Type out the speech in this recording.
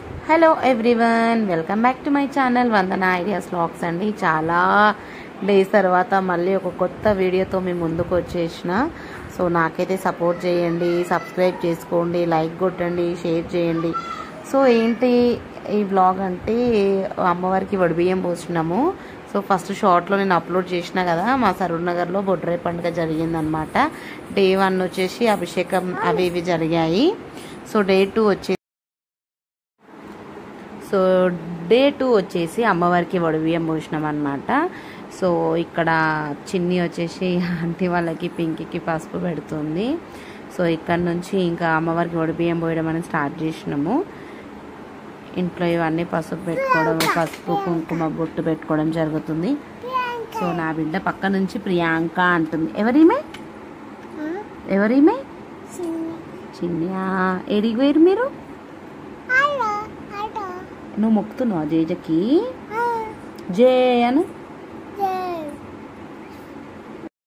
Hello everyone, welcome back to my channel Vandana ideas vlogs అండి. చాలా days తర్వాత మళ్ళీ ఒక కొత్త వీడియోతో మీ ముందుకు వచ్చేసిన. సో నాకైతే సపోర్ట్ చేయండి, సబ్స్క్రైబ్ చేసుకోండి, లైక్ కొట్టండి, షేర్ చేయండి. సో ఏంటి ఈ వ్లాగ్ అంటే అమ్మవారికి వడిబియ్యం పోస్తున్నాము. సో ఫస్ట్ షార్ట్లో నేను అప్లోడ్ చేసిన కదా, మా సరూర్ నగర్లో బొడ్రాయి పండుగ జరిగిందనమాట. డే 1 వచ్చేసి అభిషేకం అవి ఇవి జరిగాయి. సో డే 2 వచ్చేసి అమ్మవారికి వడిబియ్యం పోసినాం అనమాట. సో ఇక్కడ చిన్ని వచ్చేసి ఆంటీ వాళ్ళకి పింకీకి పసుపు పెడుతుంది. సో ఇక్కడ నుంచి ఇంకా అమ్మవారికి వడిబియ్యం పోయడం అనేది స్టార్ట్ చేసినాము. ఇంట్లో ఇవన్నీ పసుపు పెట్టుకోవడం, పసుపు కుంకుమ బొట్టు పెట్టుకోవడం జరుగుతుంది. సో నా బిడ్డ పక్క నుంచి ప్రియాంక అంటుంది. ఎవరిమే చిన్న ఎడికి వేరు మీరు? నువ్వు మొక్కుతున్నావు జేజకి? జే అను.